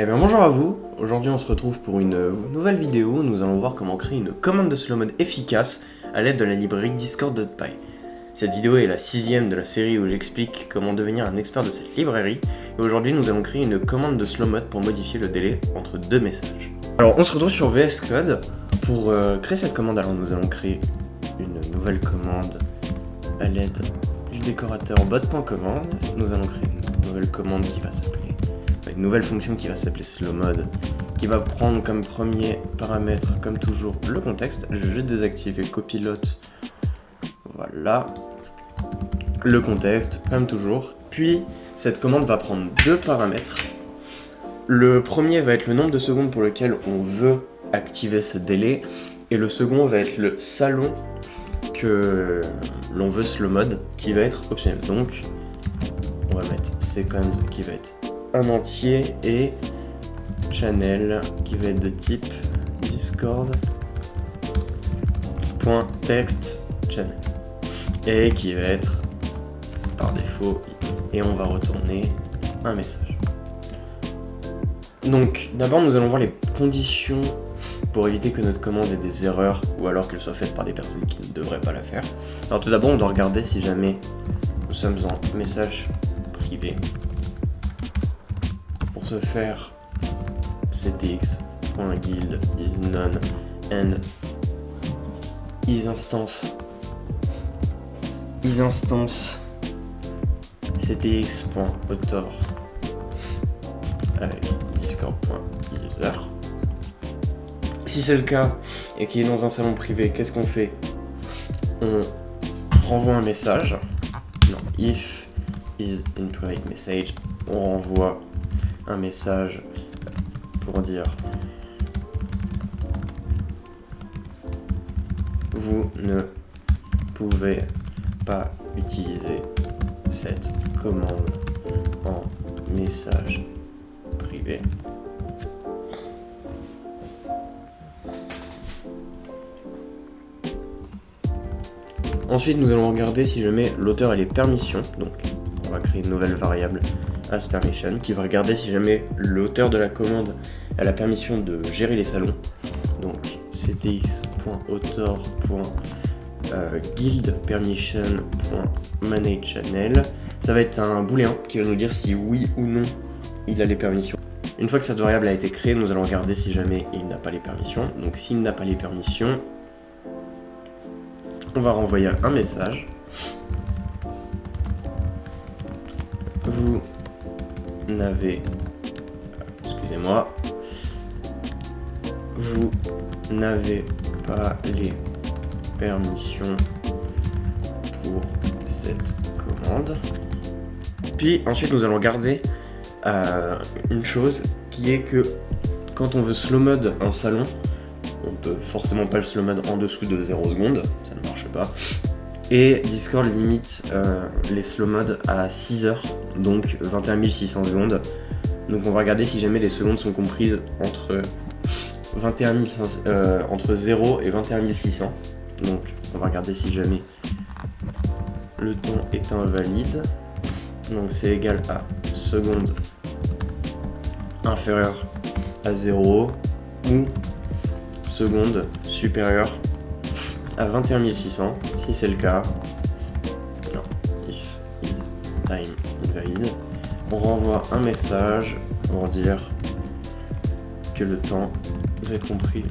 Eh bien bonjour à vous, aujourd'hui on se retrouve pour une nouvelle vidéo, nous allons voir comment créer une commande de slow mode efficace à l'aide de la librairie Discord.py. Cette vidéo est la 6ème de la série où j'explique comment devenir un expert de cette librairie, et aujourd'hui nous allons créer une commande de slow mode pour modifier le délai entre deux messages. Alors on se retrouve sur VS Code pour créer cette commande. Alors nous allons créer une nouvelle commande à l'aide du décorateur bot.commande. Nous allons créer une nouvelle commande qui va s'appeler une nouvelle fonction qui va s'appeler slow mode, qui va prendre comme premier paramètre, comme toujours, le contexte. Je vais juste désactiver copilote. Voilà. Le contexte, comme toujours. Puis, cette commande va prendre deux paramètres. Le premier va être le nombre de secondes pour lequel on veut activer ce délai. Et le second va être le salon que l'on veut slow mode, qui va être optionnel. Donc, on va mettre seconds qui va être un entier et channel qui va être de type discord.text channel et qui va être par défaut et on va retourner un message. Donc d'abord nous allons voir les conditions pour éviter que notre commande ait des erreurs ou alors qu'elle soit faite par des personnes qui ne devraient pas la faire. Alors tout d'abord on doit regarder si jamais nous sommes en message privé. Pour ce faire, ctx.guild is none and isInstance ctx.author avec discord.user. Si c'est le cas et qu'il est dans un salon privé, qu'est-ce qu'on fait? On renvoie un message. Non, if is in private message, on renvoie un message pour dire vous ne pouvez pas utiliser cette commande en message privé. Ensuite, nous allons regarder si je mets l'auteur et les permissions. Donc, on va créer une nouvelle variable asPermission qui va regarder si jamais l'auteur de la commande a la permission de gérer les salons. Donc ctx.author.guildPermission.manageChannel. Ça va être un booléen qui va nous dire si oui ou non il a les permissions. Une fois que cette variable a été créée, nous allons regarder si jamais il n'a pas les permissions. Donc s'il n'a pas les permissions, on va renvoyer un message. Vous n'avez pas les permissions pour cette commande. Puis ensuite nous allons regarder une chose qui est que quand on veut slow mode un salon, on peut forcément pas le slow mode en dessous de 0 secondes, ça ne marche pas. Et Discord limite les slow modes à 6 heures, donc 21 600 secondes. Donc on va regarder si jamais les secondes sont comprises entre 0 et 21 600. Donc on va regarder si jamais le temps est invalide. Donc c'est égal à seconde inférieure à 0 ou seconde supérieure à 21 600. Si c'est le cas, non, if is time invalid, on renvoie un message pour dire que le temps doit être compris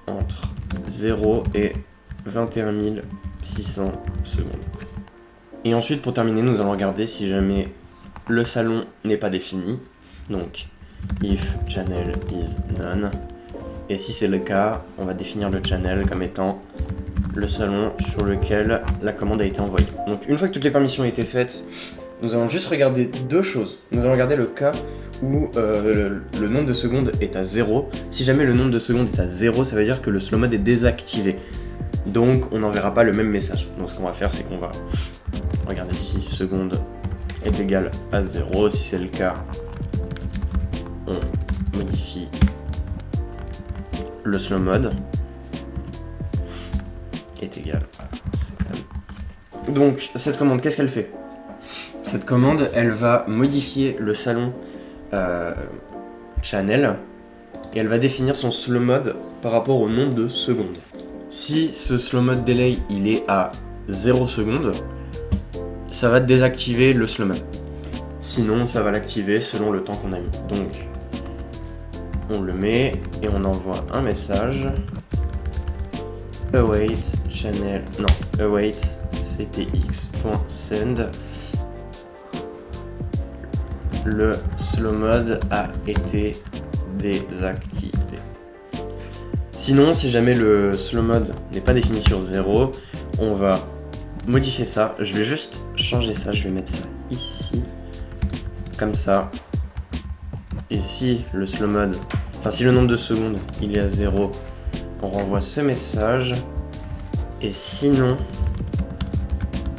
entre 0 et 21 600 secondes. Et ensuite, pour terminer, nous allons regarder si jamais le salon n'est pas défini. Donc, if channel is none. Et si c'est le cas, on va définir le channel comme étant le salon sur lequel la commande a été envoyée. Donc une fois que toutes les permissions ont été faites, nous allons juste regarder deux choses. Nous allons regarder le cas où le nombre de secondes est à 0. Si jamais le nombre de secondes est à 0, ça veut dire que le slow mode est désactivé. Donc on n'enverra pas le même message. Donc ce qu'on va faire, c'est qu'on va regarder si seconde est égal à 0. Si c'est le cas, on modifie le slow mode est égal à second. Donc cette commande, qu'est-ce qu'elle fait? Cette commande, elle va modifier le salon channel et elle va définir son slow mode par rapport au nombre de secondes. Si ce slow mode delay il est à 0 secondes, ça va désactiver le slow mode. Sinon, ça va l'activer selon le temps qu'on a mis. Donc, on le met et on envoie un message. Await channel, non, await ctx.send. Le slow mode a été désactivé. Sinon, si jamais le slow mode n'est pas défini sur 0, on va modifier ça. Je vais juste changer ça, je vais mettre ça ici, comme ça. Et si le slow mode, enfin si le nombre de secondes il est à 0, on renvoie ce message. Et sinon,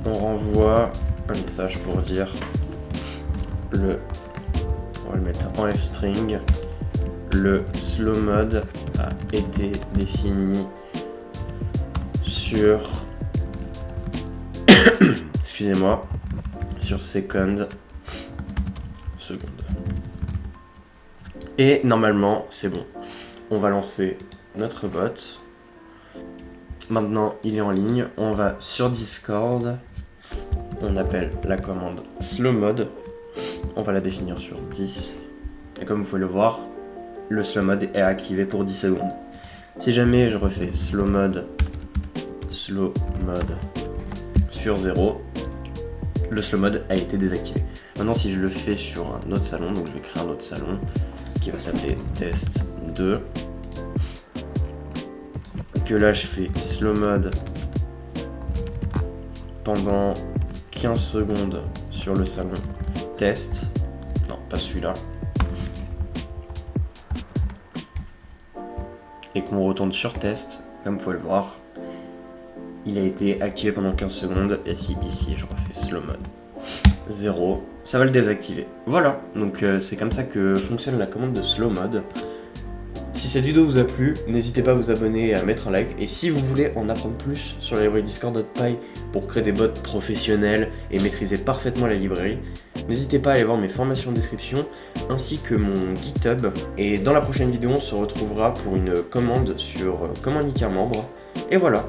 on renvoie un message pour dire on va le mettre en f-string, le slow mode a été défini sur excusez-moi, sur seconde. Et normalement, c'est bon. On va lancer notre bot. Maintenant, il est en ligne. On va sur Discord. On appelle la commande slow mode. On va la définir sur 10. Et comme vous pouvez le voir, le slow mode est activé pour 10 secondes. Si jamais je refais slow mode sur 0, le slow mode a été désactivé. Maintenant, si je le fais sur un autre salon, donc je vais créer un autre salon qui va s'appeler test 2, que là je fais slow mode pendant 15 secondes sur le salon test, non pas celui-là, et qu'on retourne sur test, comme vous pouvez le voir, il a été activé pendant 15 secondes, et ici je refais slow mode 0, ça va le désactiver. Voilà, donc c'est comme ça que fonctionne la commande de slow mode. Si cette vidéo vous a plu, n'hésitez pas à vous abonner et à mettre un like. Et si vous voulez en apprendre plus sur la librairie Discord.py pour créer des bots professionnels et maîtriser parfaitement la librairie, n'hésitez pas à aller voir mes formations en description ainsi que mon GitHub. Et dans la prochaine vidéo, on se retrouvera pour une commande sur comment niquer un membre. Et voilà.